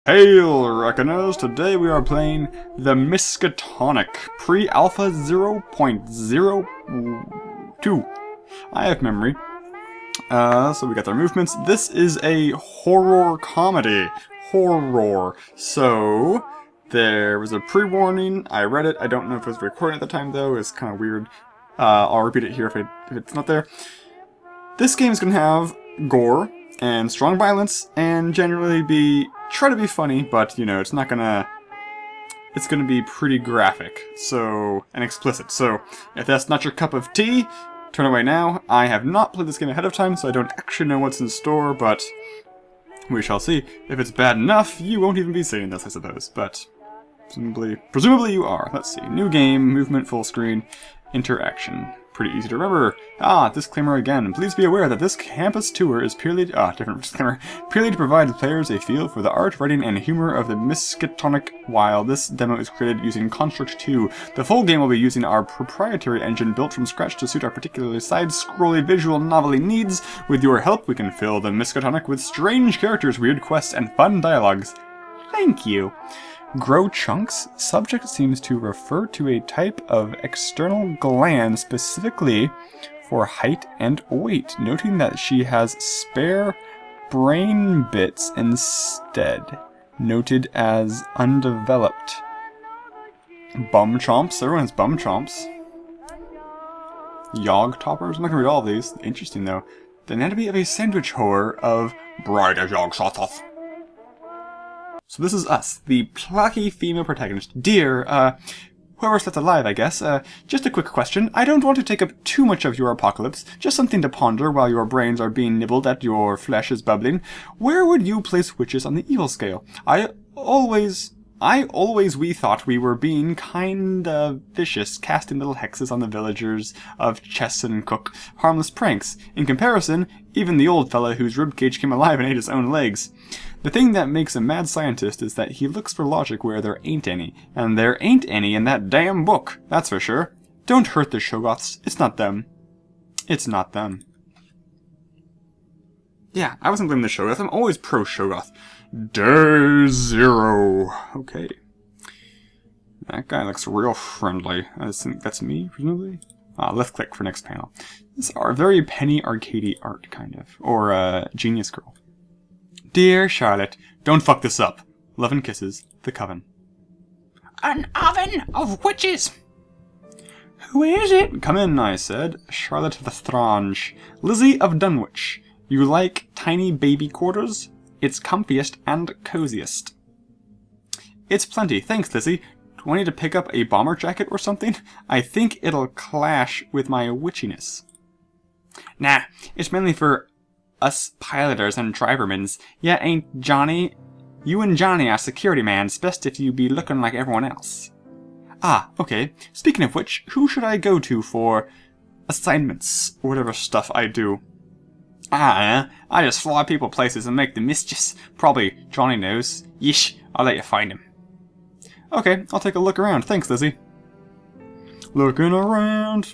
Hail, Reckoners! Today we are playing the Miskatonic, pre-alpha 0.02. I have memory. So we got their movements. This is a horror comedy. Horror. So, there was a pre-warning. I read it. I don't know if it was recording at the time, though. It's kind of weird. I'll repeat it here if it's not there. This game is going to have gore and strong violence, and generally try to be funny, but, you know, it's gonna be pretty graphic, so, and explicit. So, if that's not your cup of tea, turn away now. I have not played this game ahead of time, so I don't actually know what's in store, but we shall see. If it's bad enough, you won't even be seeing this, I suppose, but presumably you are. Let's see. New game, movement, full screen, interaction. Pretty easy to remember. Disclaimer again. Please be aware that this campus tour is purely to provide players a feel for the art, writing, and humor of the Miskatonic, while this demo is created using Construct 2. The full game will be using our proprietary engine built from scratch to suit our particularly side-scrolly visual novelty needs. With your help, we can fill the Miskatonic with strange characters, weird quests, and fun dialogues. Thank you. Grow chunks? Subject seems to refer to a type of external gland specifically for height and weight, noting that she has spare brain bits instead, noted as undeveloped. Bum chomps? Everyone has bum chomps. Yog toppers? I'm not gonna read all of these. Interesting though. The anatomy of a sandwich whore of Bride of Yog Sothoth. So this is us, the plucky female protagonist. Dear, whoever's left alive, I guess, just a quick question. I don't want to take up too much of your apocalypse, just something to ponder while your brains are being nibbled at your flesh is bubbling. Where would you place witches on the evil scale? I always we thought we were being kinda vicious, casting little hexes on the villagers of Chess and Cook, harmless pranks. In comparison, even the old fella whose ribcage came alive and ate his own legs. The thing that makes a mad scientist is that he looks for logic where there ain't any, and there ain't any in that damn book, that's for sure. Don't hurt the Shoggoths, it's not them. It's not them. Yeah, I wasn't blaming the Shoggoth, I'm always pro-Shoggoth. Day 0. Okay. That guy looks real friendly. I think that's me, presumably? Left click for next panel. This is our very penny arcadey art, kind of. Or, Genius Girl. Dear Charlotte, don't fuck this up. Love and kisses, the Coven. An oven of witches! Who is it? Come in, I said. Charlotte the Strange. Lizzie of Dunwich. You like tiny baby quarters? It's comfiest and coziest. It's plenty, thanks, Lizzie. Do I need to pick up a bomber jacket or something? I think it'll clash with my witchiness. Nah, it's mainly for us piloters and drivermans. Yeah, ain't Johnny? You and Johnny are security mans. Best if you be looking like everyone else. Okay. Speaking of which, who should I go to for assignments, or whatever stuff I do? I just fly people places and make the mischiefs. Probably Johnny knows. Yeesh, I'll let you find him. Okay, I'll take a look around. Thanks, Lizzie. Looking around.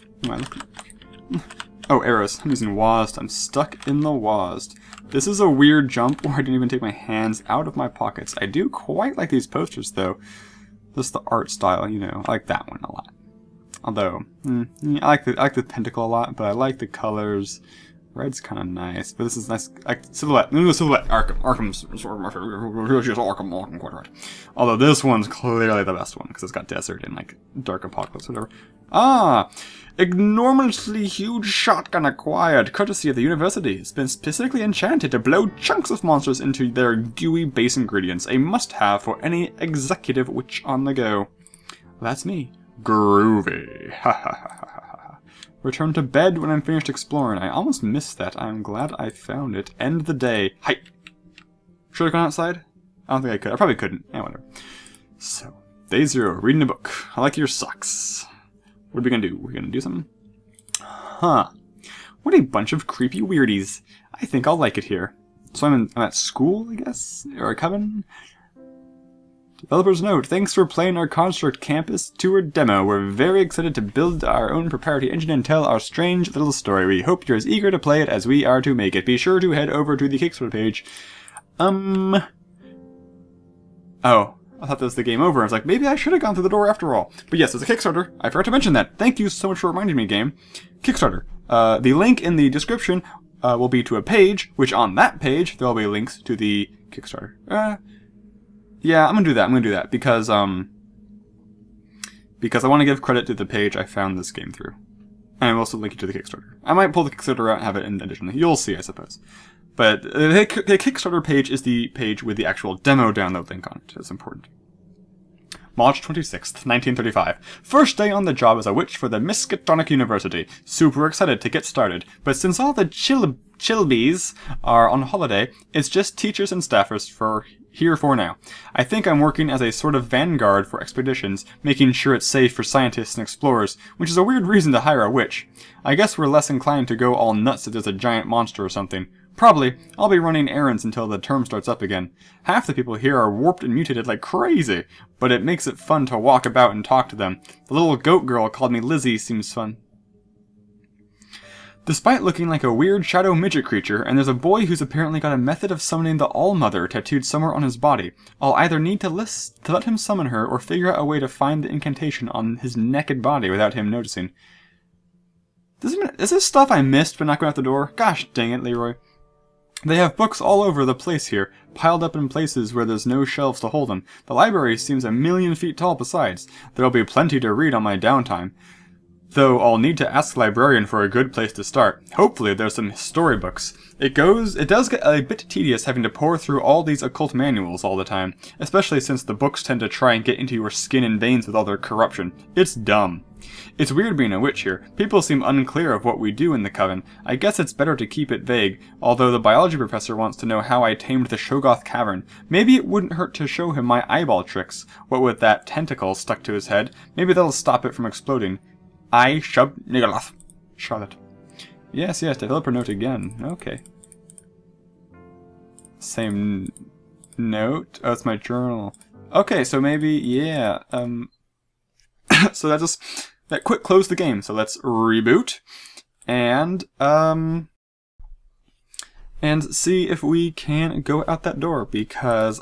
Oh, arrows. I'm using WASD. I'm stuck in the WASD. This is a weird jump where I didn't even take my hands out of my pockets. I do quite like these posters, though. Just the art style, you know. I like that one a lot. Although, I like the pentacle a lot, but I like the colors. Red's kind of nice, but this is nice. Like silhouette. Silhouette. Arkham's Arkham quite right. Although this one's clearly the best one because it's got desert and like dark apocalypse, whatever. Enormously huge shotgun acquired, courtesy of the university. It's been specifically enchanted to blow chunks of monsters into their gooey base ingredients. A must-have for any executive witch on the go. That's me. Groovy. Ha ha ha ha. Return to bed when I'm finished exploring. I almost missed that. I'm glad I found it. End the day. Hi. Should I gone outside? I don't think I could. I probably couldn't. Yeah, whatever. So, day 0. Reading a book. I like your socks. What are we gonna do? We're gonna do something? Huh. What a bunch of creepy weirdies. I think I'll like it here. So I'm at school, I guess? Or a coven? Developers note, thanks for playing our Construct Campus Tour demo. We're very excited to build our own proprietary engine and tell our strange little story. We hope you're as eager to play it as we are to make it. Be sure to head over to the Kickstarter page. Oh, I thought that was the game over. I was like, maybe I should have gone through the door after all. But yes, it's a Kickstarter. I forgot to mention that. Thank you so much for reminding me, game. Kickstarter. The link in the description will be to a page, which on that page, there will be links to the Kickstarter. Yeah, I'm gonna do that. Because I want to give credit to the page I found this game through. And I'm also linking to the Kickstarter. I might pull the Kickstarter out and have it in addition. You'll see, I suppose. But the Kickstarter page is the page with the actual demo download link on it. It's important. March 26th, 1935. First day on the job as a witch for the Miskatonic University. Super excited to get started. But since all the chilbies are on holiday, it's just teachers and staffers here for now. I think I'm working as a sort of vanguard for expeditions, making sure it's safe for scientists and explorers, which is a weird reason to hire a witch. I guess we're less inclined to go all nuts if there's a giant monster or something. Probably, I'll be running errands until the term starts up again. Half the people here are warped and mutated like crazy, but it makes it fun to walk about and talk to them. The little goat girl called me Lizzie seems fun. Despite looking like a weird shadow midget creature, and there's a boy who's apparently got a method of summoning the All-Mother tattooed somewhere on his body, I'll either need to let him summon her or figure out a way to find the incantation on his naked body without him noticing. Is this stuff I missed but not going out the door? Gosh dang it, Leroy. They have books all over the place here, piled up in places where there's no shelves to hold them. The library seems 1,000,000 feet tall besides. There'll be plenty to read on my downtime. Though I'll need to ask the librarian for a good place to start. Hopefully there's some storybooks. It does get a bit tedious having to pore through all these occult manuals all the time, especially since the books tend to try and get into your skin and veins with all their corruption. It's dumb. It's weird being a witch here. People seem unclear of what we do in the Coven. I guess it's better to keep it vague, although the biology professor wants to know how I tamed the Shoggoth Cavern. Maybe it wouldn't hurt to show him my eyeball tricks. What with that tentacle stuck to his head, maybe that'll stop it from exploding. I shub Nigaloth. Charlotte. Yes, developer note again. Okay. Same note? Oh, it's my journal. Okay, so maybe, yeah, so that quick closed the game, so let's reboot, and see if we can go out that door, because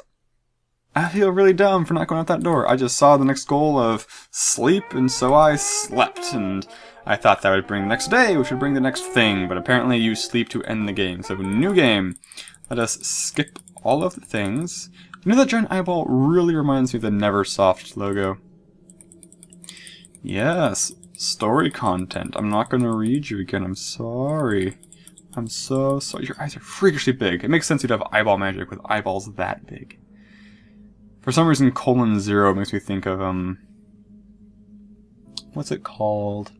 I feel really dumb for not going out that door. I just saw the next goal of sleep, and so I slept, and I thought that would bring the next day, which would bring the next thing, but apparently you sleep to end the game. So new game. Let us skip all of the things. You know that giant eyeball really reminds me of the Neversoft logo. Yes, story content. I'm not going to read you again, I'm sorry. I'm so sorry. Your eyes are freakishly big. It makes sense you'd have eyeball magic with eyeballs that big. For some reason, :0 makes me think of, what's it called?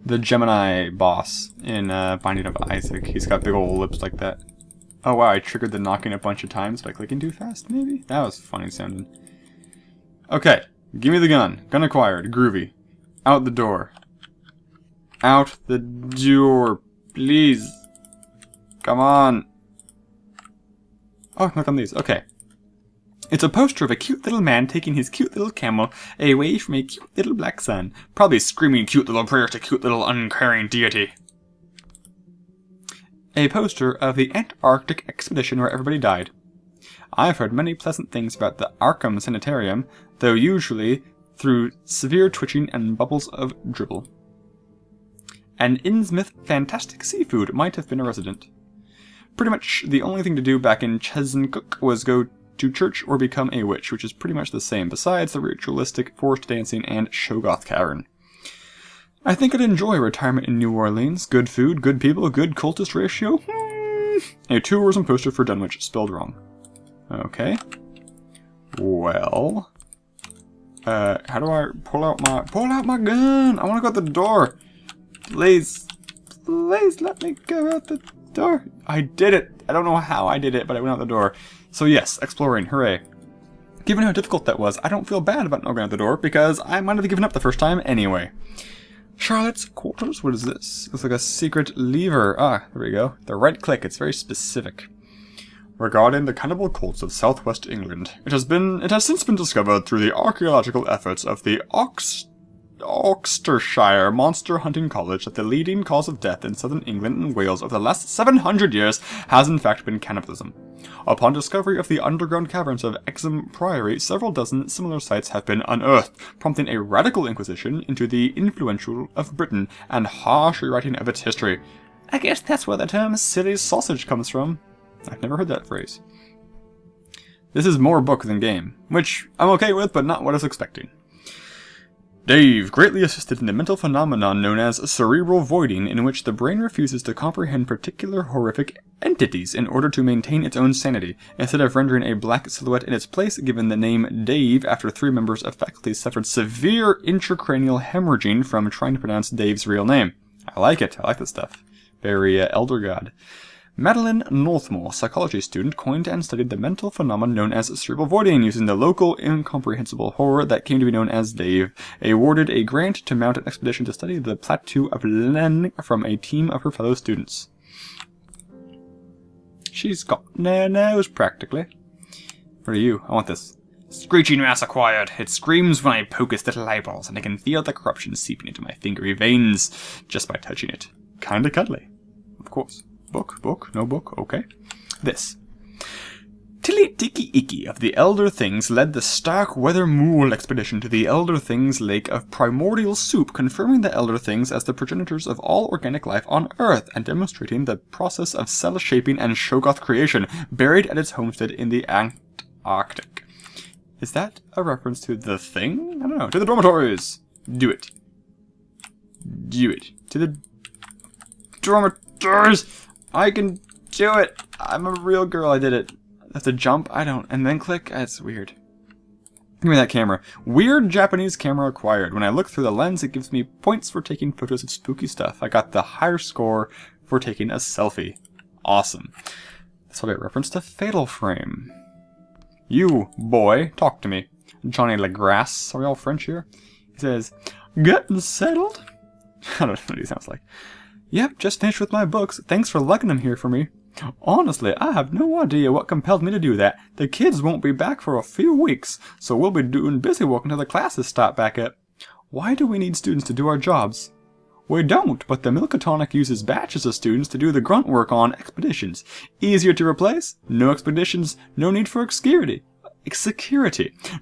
The Gemini boss in Binding of Isaac. He's got big old lips like that. Oh wow, I triggered the knocking a bunch of times by clicking too fast, maybe? That was funny sounding. Okay, give me the gun. Gun acquired. Groovy. Out the door. Out the door, please. Come on. Oh, look on these. Okay. It's a poster of a cute little man taking his cute little camel away from a cute little black sun. Probably screaming cute little prayers to cute little uncaring deity. A poster of the Antarctic expedition where everybody died. I've heard many pleasant things about the Arkham Sanitarium, though usually through severe twitching and bubbles of dribble. And Innsmouth fantastic seafood might have been a resident. Pretty much the only thing to do back in Chesncook was go to church or become a witch, which is pretty much the same, besides the ritualistic forced dancing and Shoggoth Cavern. I think I'd enjoy retirement in New Orleans. Good food, good people, good cultist ratio. A tourism poster for Dunwich, spelled wrong. Okay. Well, how do I pull out my gun? I want to go out the door. Please let me go out the door. I did it. I don't know how I did it, but I went out the door. So yes, exploring, hooray. Given how difficult that was, I don't feel bad about not going out the door, because I might have given up the first time anyway. Charlotte's quarters? What is this? Looks like a secret lever. Ah, there we go. The right click, it's very specific. Regarding the cannibal cults of southwest England, it has since been discovered through the archaeological efforts of the Oxfordshire Monster Hunting College that the leading cause of death in southern England and Wales over the last 700 years has in fact been cannibalism. Upon discovery of the underground caverns of Exham Priory, several dozen similar sites have been unearthed, prompting a radical inquisition into the influential of Britain and harsh rewriting of its history. I guess that's where the term silly sausage comes from. I've never heard that phrase. This is more book than game, which I'm okay with, but not what I was expecting. Dave greatly assisted in the mental phenomenon known as cerebral voiding, in which the brain refuses to comprehend particular horrific entities in order to maintain its own sanity, instead of rendering a black silhouette in its place, given the name Dave after 3 members of faculty suffered severe intracranial hemorrhaging from trying to pronounce Dave's real name. I like it. I like this stuff. Very elder god. Madeline Northmore, psychology student, coined and studied the mental phenomenon known as cerebral voiding, using the local incomprehensible horror that came to be known as Dave. Awarded a grant to mount an expedition to study the plateau of Len from a team of her fellow students. She's got no nose, practically. What are you? I want this. Screeching mass acquired. It screams when I poke its little eyeballs, and I can feel the corruption seeping into my fingery veins just by touching it. Kinda cuddly. Of course. Book, no book, okay. This. Tilly Dicky Icky of the Elder Things led the Stark Weather Mool expedition to the Elder Things lake of primordial soup, confirming the Elder Things as the progenitors of all organic life on Earth, and demonstrating the process of cell shaping and Shoggoth creation, buried at its homestead in the Antarctic. Is that a reference to the thing? I don't know. To the dormitories! Do it. Do it. To the dormitories! I can do it! I'm a real girl, I did it. I have to jump? I don't. And then click? That's weird. Give me that camera. Weird Japanese camera acquired. When I look through the lens, it gives me points for taking photos of spooky stuff. I got the higher score for taking a selfie. Awesome. This will be a reference to Fatal Frame. You, boy, talk to me. Johnny LaGrasse. Are we all French here? He says, getting settled? I don't know what he sounds like. Yep, just finished with my books. Thanks for lugging them here for me. Honestly, I have no idea what compelled me to do that. The kids won't be back for a few weeks, so we'll be doing busy work until the classes start back up. Why do we need students to do our jobs? We don't, but the Miskatonic uses batches of students to do the grunt work on expeditions. Easier to replace? No expeditions, no need for security.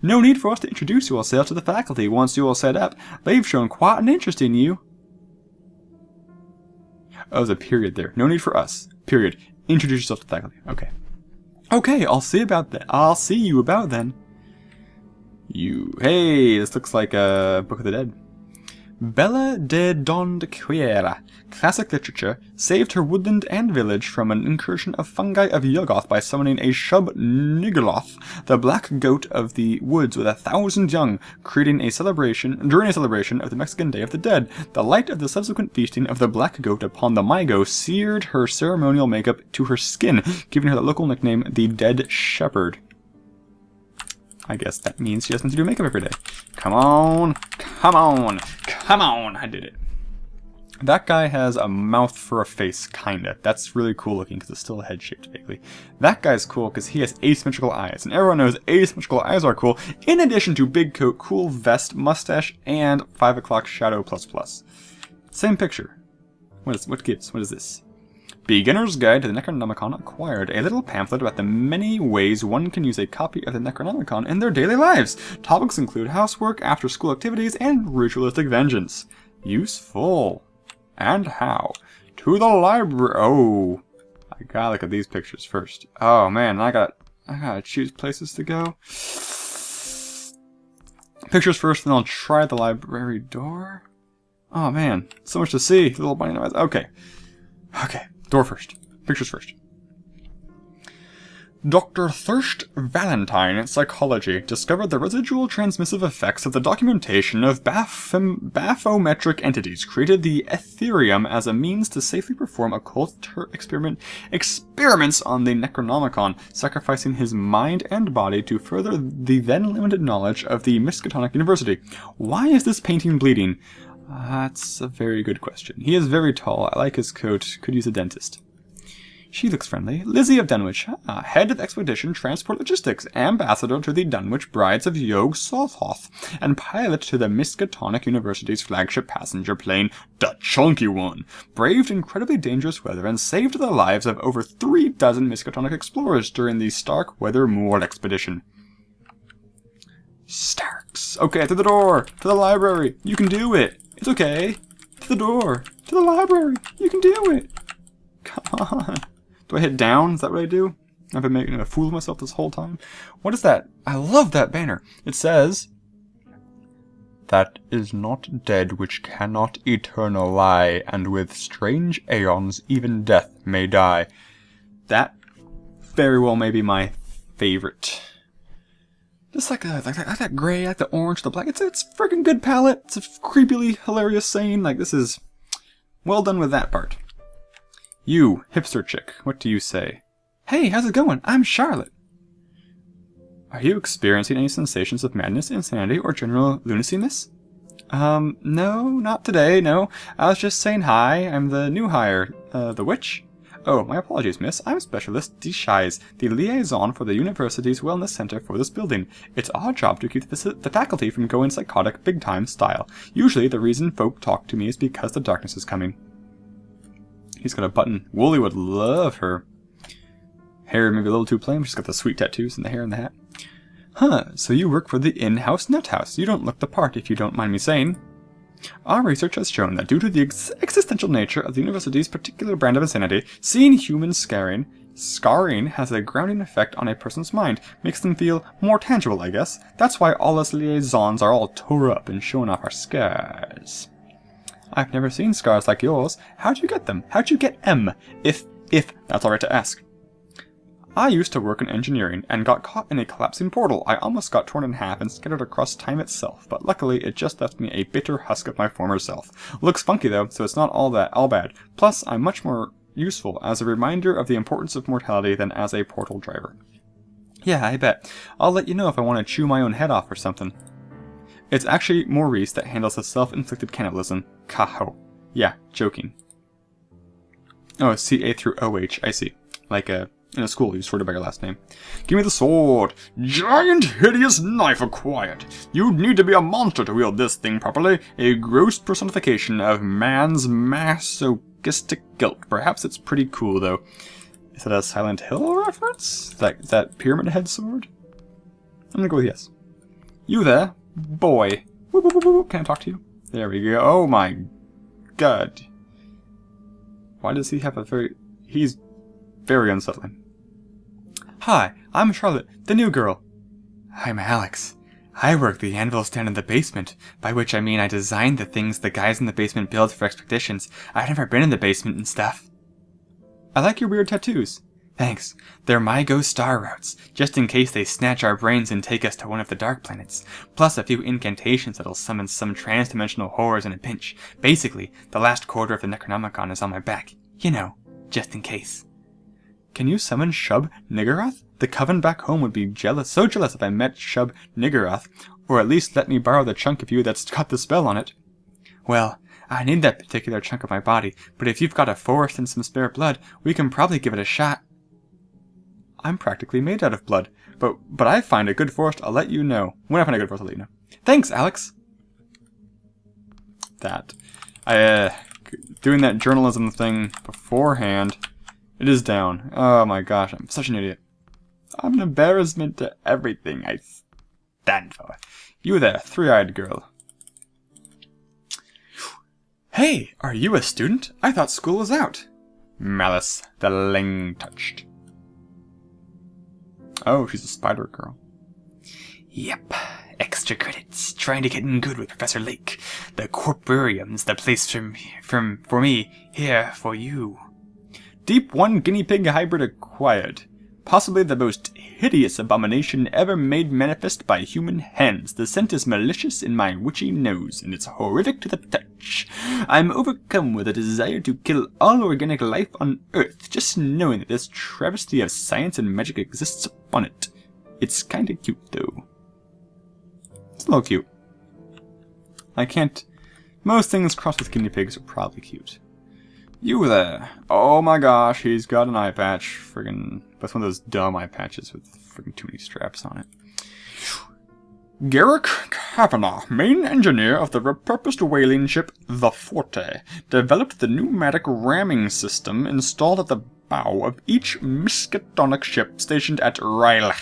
No need for us to introduce yourself to the faculty once you're set up. They've shown quite an interest in you. Oh, there's a period there. No need for us. Period. Introduce yourself to the faculty. Okay. Okay, I'll see about that. I'll see you about then. You. Hey, this looks like a Book of the Dead. Bella de Dondequiera, classic literature, saved her woodland and village from an incursion of fungi of Yuggoth by summoning a Shub Nigoloth, the black goat of the woods with 1,000 young, during a celebration of the Mexican Day of the Dead. The light of the subsequent feasting of the black goat upon the Migo seared her ceremonial makeup to her skin, giving her the local nickname the Dead Shepherd. I guess that means she doesn't have to do makeup every day. Come on, come on, come on, I did it. That guy has a mouth for a face, kinda. That's really cool looking because it's still head-shaped vaguely. That guy's cool because he has asymmetrical eyes, and everyone knows asymmetrical eyes are cool, in addition to big coat, cool vest, mustache, and 5 o'clock shadow ++. Same picture. What gives? What is this? Beginner's Guide to the Necronomicon acquired, a little pamphlet about the many ways one can use a copy of the Necronomicon in their daily lives. Topics include housework, after-school activities, and ritualistic vengeance. Useful. And how? To the library. Oh, I gotta look at these pictures first. Oh man, I gotta choose places to go. Pictures first, then I'll try the library door. Oh man, so much to see. The little bunny eyes. Okay. Okay. Door first. Pictures first. Dr. Thirst Valentine, Psychology, discovered the residual transmissive effects of the documentation of bathymetric entities, created the Ethereum as a means to safely perform occult experiments on the Necronomicon, sacrificing his mind and body to further the then limited knowledge of the Miskatonic University. Why is this painting bleeding? That's a very good question. He is very tall. I like his coat. Could use a dentist. She looks friendly. Lizzie of Dunwich, head of Expedition Transport Logistics, ambassador to the Dunwich Brides of Yog Sothoth, and pilot to the Miskatonic University's flagship passenger plane, the Chunky One. Braved incredibly dangerous weather and saved the lives of over 3 dozen Miskatonic explorers during the Stark Weather Moor expedition. Starks. Okay, to the door. To the library. You can do it. It's okay. To the door. To the library. You can do it. Come on. Do I hit down? Is that what I do? I've been making a fool of myself this whole time. What is that? I love that banner. It says, "That is not dead which cannot eternal lie, and with strange aeons even death may die." That very well may be my favorite. Just like that gray, like the orange, the black. It's a freaking good palette. It's a creepily hilarious scene. Like, this is well done with that part. You, hipster chick, what do you say? Hey, how's it going? I'm Charlotte. Are you experiencing any sensations of madness, insanity, or general lunacy, miss? No, not today, no. I was just saying hi. I'm the new hire. The witch? Oh, my apologies, miss. I'm Specialist Deshize, the liaison for the university's wellness center for this building. It's our job to keep the faculty from going psychotic big-time style. Usually, the reason folk talk to me is because the darkness is coming. He's got a button. Wooly would love her. Hair maybe a little too plain. She's got the sweet tattoos and the hair and the hat. Huh, so you work for the in-house nut house. You don't look the part, if you don't mind me saying. Our research has shown that due to the existential nature of the university's particular brand of insanity, seeing humans scarring has a grounding effect on a person's mind, makes them feel more tangible, I guess. That's why all us liaisons are all tore up and showing off our scars. I've never seen scars like yours. How'd you get them? How'd you get M? If that's alright to ask. I used to work in engineering and got caught in a collapsing portal. I almost got torn in half and scattered across time itself, but luckily it just left me a bitter husk of my former self. Looks funky though, so it's not all bad. Plus, I'm much more useful as a reminder of the importance of mortality than as a portal driver. Yeah, I bet. I'll let you know if I want to chew my own head off or something. It's actually Maurice that handles the self-inflicted cannibalism. Kaho. Yeah, joking. Oh, C-A through O-H, I see. Like in a school, you sorted by your last name. Give me the sword. Giant, hideous knife acquired. You'd need to be a monster to wield this thing properly. A gross personification of man's masochistic guilt. Perhaps it's pretty cool, though. Is that a Silent Hill reference? Is that Pyramid Head sword? I'm gonna go with yes. You there? Boy. Whoop, whoop, whoop, whoop. Can I talk to you? There we go. Oh my god. Why does he have a very... He's very unsettling. Hi, I'm Charlotte, the new girl. I'm Alex. I work the anvil stand in the basement, by which I mean I design the things the guys in the basement build for expeditions. I've never been in the basement and stuff. I like your weird tattoos. Thanks. They're my ghost star routes, just in case they snatch our brains and take us to one of the dark planets. Plus a few incantations that'll summon some trans-dimensional horrors in a pinch. Basically, the last quarter of the Necronomicon is on my back. You know, just in case. Can you summon Shub Niggurath? The coven back home would be so jealous if I met Shub Niggurath, or at least let me borrow the chunk of you that's got the spell on it. Well, I need that particular chunk of my body, but if you've got a forest and some spare blood, we can probably give it a shot. I'm practically made out of blood, but I find a good forest, I'll let you know. When I find a good forest, I'll let you know. Thanks, Alex! Doing that journalism thing beforehand, it is down. Oh my gosh, I'm such an idiot. I'm an embarrassment to everything I stand for. You there, three-eyed girl. Hey, are you a student? I thought school was out. Malice, the Lang-touched. Oh, she's a spider girl. Yep. Extra credits. Trying to get in good with Professor Lake. The Corporium's the place for me. Here for you. Deep one guinea pig hybrid acquired. Possibly the most hideous abomination ever made manifest by human hands. The scent is malicious in my witchy nose, and it's horrific to the touch. I'm overcome with a desire to kill all organic life on Earth, just knowing that this travesty of science and magic exists upon it. It's kinda cute, though. It's a little cute. I can't... Most things crossed with guinea pigs are probably cute. You there. Oh my gosh, he's got an eye patch. Friggin', that's one of those dumb eye patches with friggin' too many straps on it. Garrick Kavanagh, main engineer of the repurposed whaling ship the Forte, developed the pneumatic ramming system installed at the bow of each Miskatonic ship stationed at Ryle,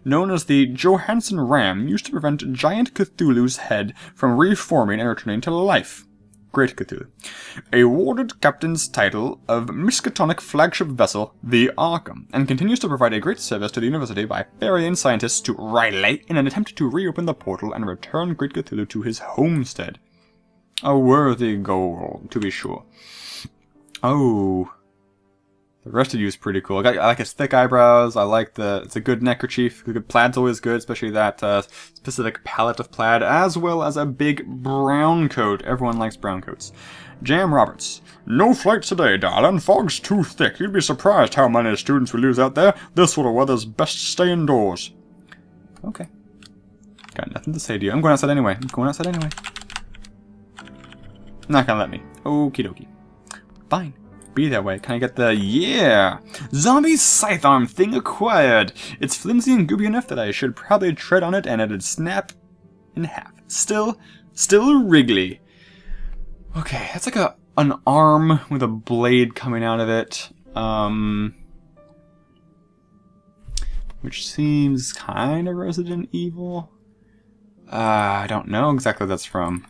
known as the Johansen Ram, used to prevent giant Cthulhu's head from reforming and returning to life. Great Cthulhu. Awarded captain's title of Miskatonic flagship vessel, the Arkham, and continues to provide a great service to the university by ferrying scientists to Ryle in an attempt to reopen the portal and return Great Cthulhu to his homestead. A worthy goal, to be sure. Oh, the rest of you is pretty cool. I like his thick eyebrows. I like it's a good neckerchief. Good plaid's always good, especially that specific palette of plaid, as well as a big brown coat. Everyone likes brown coats. Jam Roberts. No flights today, darling. Fog's too thick. You'd be surprised how many students we lose out there. This sort of weather's best stay indoors. Okay. Got nothing to say to you. I'm going outside anyway. Not gonna let me. Okie dokie. Fine. Be that way. Can I get the... Yeah! Zombie scythe arm thing acquired! It's flimsy and gooby enough that I should probably tread on it and it'd snap in half. Still wriggly. Okay, that's like an arm with a blade coming out of it. Which seems kind of Resident Evil. I don't know exactly what that's from.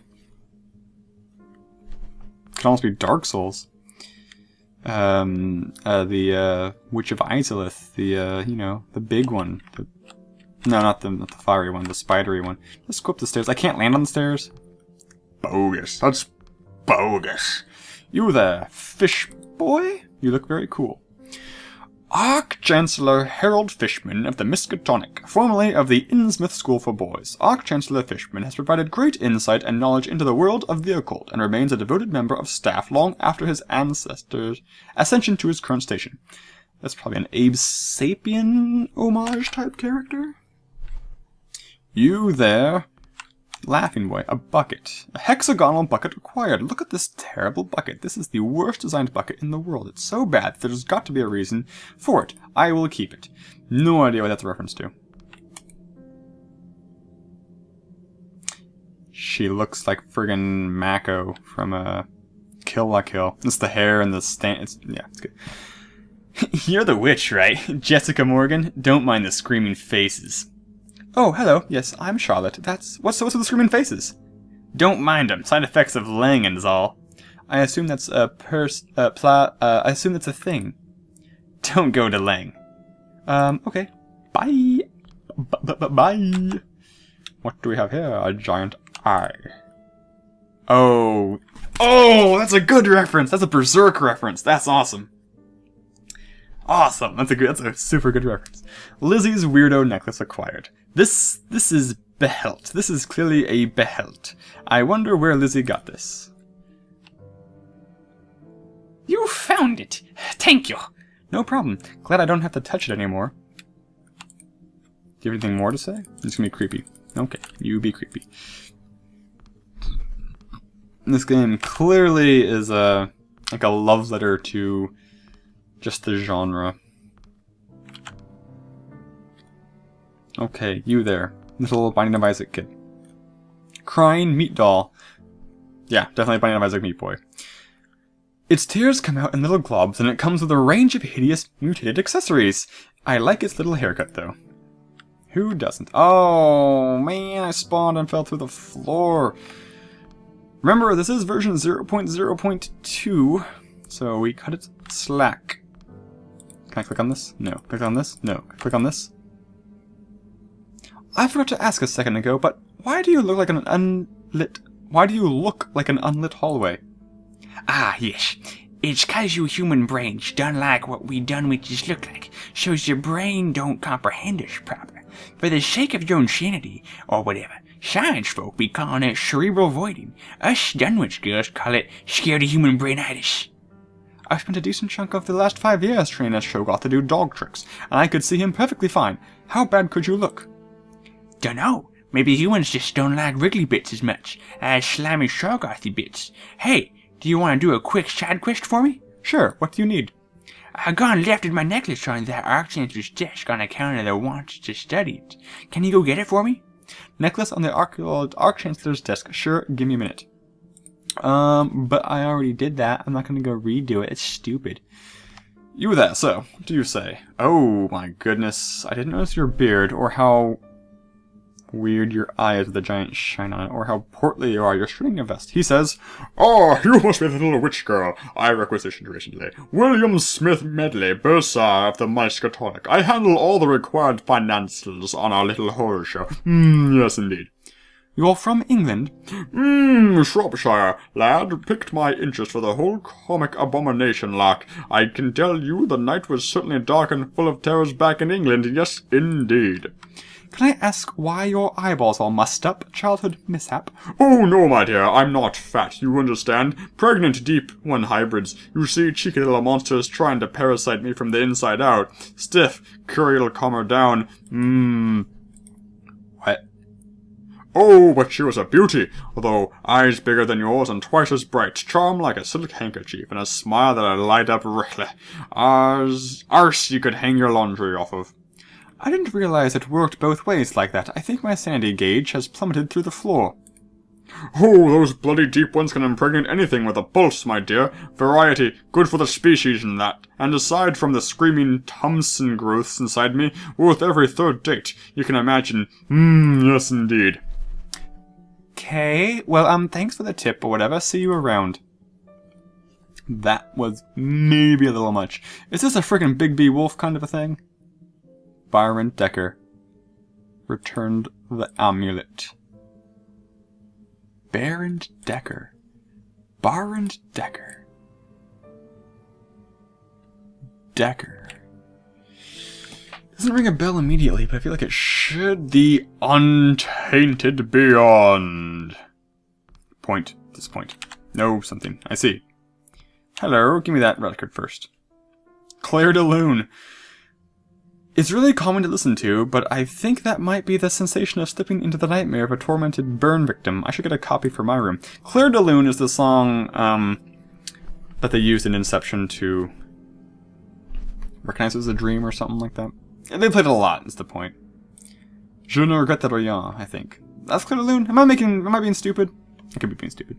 Could almost be Dark Souls. The Witch of Izalith, the big one. No, not the fiery one, the spidery one. Let's go up the stairs. I can't land on the stairs. Bogus. That's bogus. You there, fish boy? You look very cool. Arch-Chancellor Harold Fishman of the Miskatonic, formerly of the Innsmouth School for Boys. Arch-Chancellor Fishman has provided great insight and knowledge into the world of the occult, and remains a devoted member of staff long after his ancestors' ascension to his current station. That's probably an Abe Sapien homage type character. You there, laughing boy, a bucket. A hexagonal bucket acquired. Look at this terrible bucket. This is the worst designed bucket in the world. It's so bad that there's got to be a reason for it. I will keep it. No idea what that's a reference to. She looks like friggin' Mako from Kill La Kill. It's the hair and the stand. Yeah, it's good. You're the witch, right? Jessica Morgan? Don't mind the screaming faces. Oh, hello. Yes, I'm Charlotte. What's with the screaming faces? Don't mind them. Side effects of Langen's all. I assume that's I assume that's a thing. Don't go to Lang. Okay. Bye. Bye. What do we have here? A giant eye. Oh, that's a good reference. That's a Berserk reference. That's awesome. Awesome. That's a super good reference. Lizzie's weirdo necklace acquired. This is behelt. This is clearly a behelt. I wonder where Lizzie got this. You found it. Thank you. No problem. Glad I don't have to touch it anymore. Do you have anything more to say? It's gonna be creepy. Okay, you be creepy. This game clearly is like a love letter to just the genre. Okay, you there. Little Binding of Isaac kid. Crying meat doll. Yeah, definitely Binding of Isaac meat boy. Its tears come out in little globs, and it comes with a range of hideous mutated accessories. I like its little haircut, though. Who doesn't? Oh, man, I spawned and fell through the floor. Remember, this is version 0.0.2, so we cut it slack. Can I click on this? No. Click on this? No. Click on this? I forgot to ask a second ago, but why do you look like an unlit hallway? Ah, yes. It's 'cause your human brains done like what we done witches look like, shows your brain don't comprehend us proper. For the sake of your insanity, or whatever, science folk be calling it cerebral voiding. Us Dunwich girls call it scaredy human brainitis. I spent a decent chunk of the last 5 years training as Shogoth to do dog tricks, and I could see him perfectly fine. How bad could you look? Dunno. Maybe humans just don't like wriggly bits as much as slimy Shogothy bits. Hey, do you want to do a quick side quest for me? Sure, what do you need? I gone lefted my necklace on that Archchancellor's desk on account of the want to study it. Can you go get it for me? Necklace on the Archchancellor's desk. Sure, give me a minute. But I already did that. I'm not going to go redo it. It's stupid. You there, so, what do you say? Oh my goodness, I didn't notice your beard, or how weird your eye is with the giant shine on it, or how portly you are, you're stringing a vest. He says, "Oh, you must be the little witch girl I requisitioned recently. William Smith Medley, bursar of the Miskatonic. I handle all the required finances on our little horror show. Yes indeed." "You're from England?" "Shropshire, lad. Picked my interest for the whole comic abomination lark. I can tell you the night was certainly dark and full of terrors back in England. Yes, indeed." "Can I ask why your eyeballs all mussed up? Childhood mishap?" "Oh, no, my dear. I'm not fat, you understand. Pregnant deep one hybrids. You see, cheeky little monsters trying to parasite me from the inside out. Stiff. Curry'll calm her down. What? Oh, but she was a beauty, although eyes bigger than yours and twice as bright, charm like a silk handkerchief, and a smile that'd light up really. Arse you could hang your laundry off of." "I didn't realize it worked both ways like that. I think my sanity gauge has plummeted through the floor." "Oh, those bloody deep ones can impregnate anything with a pulse, my dear. Variety, good for the species and that. And aside from the screaming Thompson growths inside me, worth every third date, you can imagine. Yes indeed." "Okay, well, thanks for the tip or whatever. See you around." That was maybe a little much. Is this a freaking Big B Wolf kind of a thing? Byron Decker returned the amulet. Baron Decker. Baron Decker. Decker. Doesn't ring a bell immediately, but I feel like it should. The Untainted Beyond. Point. This point. No, something. I see. Hello, give me that record first. Claire de Lune. It's really common to listen to, but I think that might be the sensation of slipping into the nightmare of a tormented burn victim. I should get a copy for my room. Claire de Lune is the song that they used in Inception to recognize it as a dream or something like that. And they played it a lot, is the point. Je ne regrette rien, I think. That's Claire de Lune? Am I being stupid? I could be being stupid.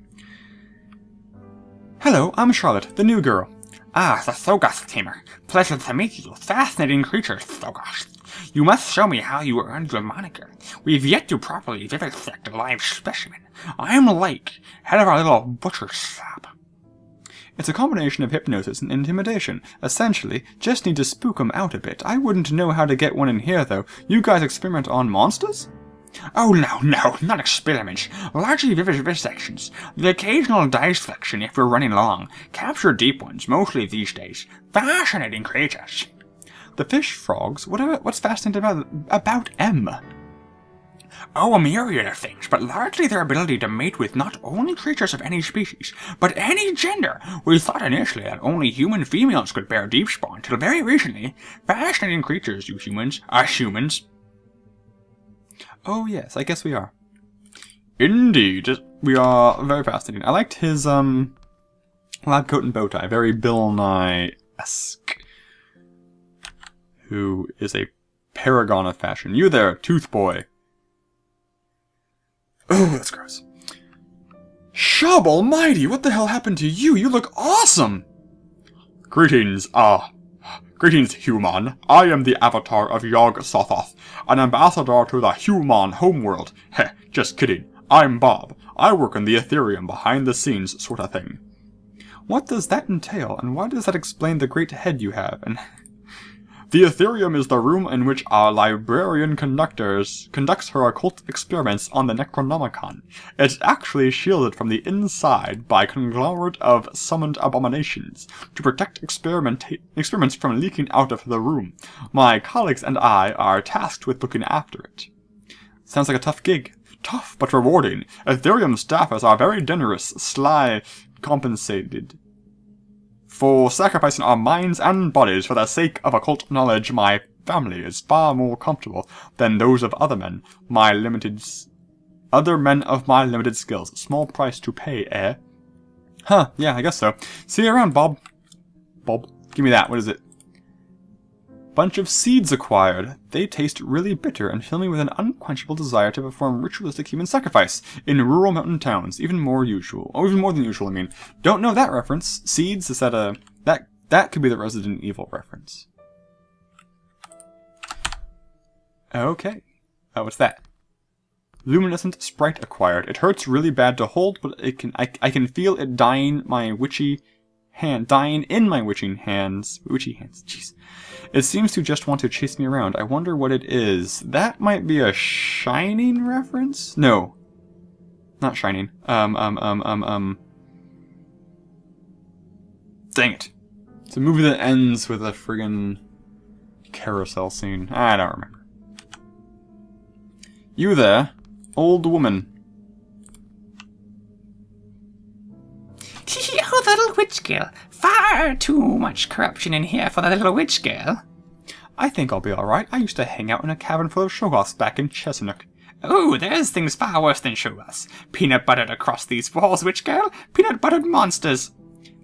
"Hello, I'm Charlotte, the new girl." "Ah, the Thogoth tamer. Pleasure to meet you. Fascinating creature, Thogoth. You must show me how you earned your moniker. We've yet to properly vivisect a live specimen. I'm Lake, head of our little butcher shop." "It's a combination of hypnosis and intimidation. Essentially, just need to spook 'em out a bit. I wouldn't know how to get one in here, though. You guys experiment on monsters?" "Oh, no, not experiments. Largely vivisections. The occasional dissection if we're running long. Capture deep ones, mostly these days. Fascinating creatures." "The fish frogs? What's fascinating about M?" "Oh, a myriad of things, but largely their ability to mate with not only creatures of any species, but any gender. We thought initially that only human females could bear deep spawn, till very recently. Fascinating creatures, you humans. Us humans." "Oh yes, I guess we are." "Indeed, we are very fascinating. I liked his lab coat and bow tie, very Bill Nye-esque. Who is a paragon of fashion. You there, tooth boy." Oh, that's gross. "Shub almighty, what the hell happened to you? You look awesome!" Greetings, human. I am the avatar of Yog-Sothoth, an ambassador to the human homeworld. Heh, just kidding. I'm Bob. I work in the Ethereum behind the scenes sort of thing." "What does that entail, and why does that explain the great head you have, and..." "The Ethereum is the room in which our librarian conducts her occult experiments on the Necronomicon. It's actually shielded from the inside by a conglomerate of summoned abominations to protect experiments from leaking out of the room. My colleagues and I are tasked with looking after it." Sounds like a tough gig. Tough, but rewarding. Ethereum staffers are very generous, sly, compensated for sacrificing our minds and bodies for the sake of occult knowledge. My family is far more comfortable than those of other men of my limited skills. Small price to pay, eh? Huh, yeah, I guess so. See you around, Bob. bulb. Give me that. What is it? Bunch of seeds acquired. They taste really bitter and fill me with an unquenchable desire to perform ritualistic human sacrifice in rural mountain towns. Even more usual. Oh, even more than usual, I mean. Don't know that reference. Seeds, is that that could be the Resident Evil reference. Okay. Oh, what's that? Luminescent Sprite acquired. It hurts really bad to hold, but I can feel it dying in my witching hands. Witchy hands, jeez. It seems to just want to chase me around. I wonder what it is. That might be a Shining reference? No. Not Shining. Dang it. It's a movie that ends with a friggin' carousel scene. I don't remember. You there, old woman. Oh, the little witch girl. Far too much corruption in here for the little witch girl. I think I'll be alright. I used to hang out in a cabin full of Shoggoths back in Chesinook. Oh, there's things far worse than Shoggoths. Peanut buttered across these walls, witch girl. Peanut buttered monsters.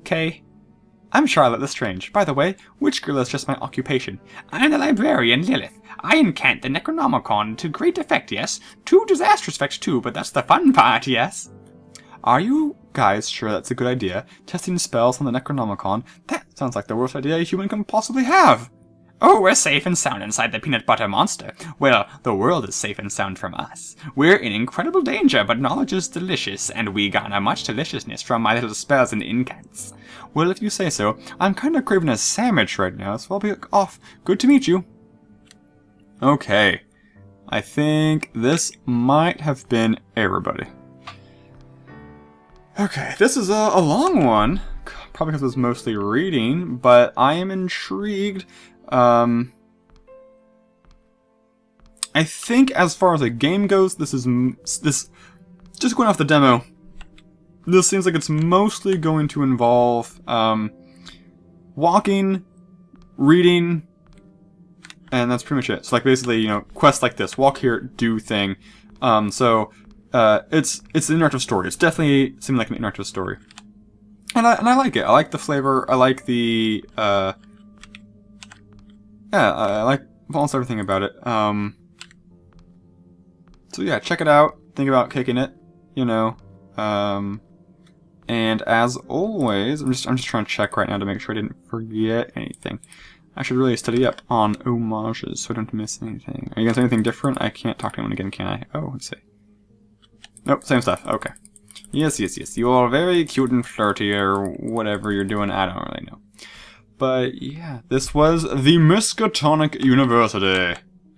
Okay. I'm Charlotte Lestrange. By the way, witch girl is just my occupation. I'm the librarian, Lilith. I incant the Necronomicon to great effect, yes. To disastrous effect, too, but that's the fun part, yes. Are you guys sure that's a good idea? Testing spells on the Necronomicon? That sounds like the worst idea a human can possibly have. Oh, we're safe and sound inside the peanut butter monster. Well, the world is safe and sound from us. We're in incredible danger, but knowledge is delicious, and we garner much deliciousness from my little spells and incants. Well, if you say so. I'm kind of craving a sandwich right now, so I'll be off. Good to meet you. Okay. I think this might have been everybody. Okay, this is a long one. Probably because it was mostly reading, but I am intrigued. I think as far as a game goes, this just going off the demo, this seems like it's mostly going to involve walking, reading, and that's pretty much it. So like basically, you know, quests like this: walk here, do thing. It's an interactive story. It's definitely seeming like an interactive story, and I like it. I like the flavor. I like the yeah, I like almost everything about it. So yeah, check it out. Think about kicking it, you know. And as always, I'm just trying to check right now to make sure I didn't forget anything. I should really study up on homages so I don't miss anything. Are you gonna say anything different? I can't talk to anyone again, can I? Oh, let's see. Nope, same stuff. Okay. Yes. You are very cute and flirty, or whatever you're doing. I don't really know. But yeah, this was the Miskatonic University.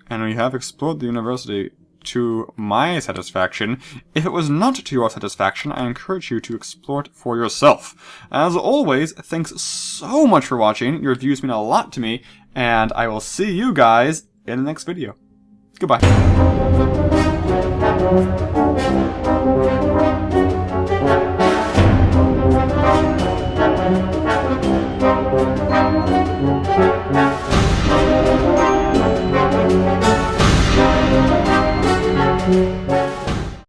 And we have explored the university to my satisfaction. If it was not to your satisfaction, I encourage you to explore it for yourself. As always, thanks so much for watching. Your views mean a lot to me, and I will see you guys in the next video. Goodbye.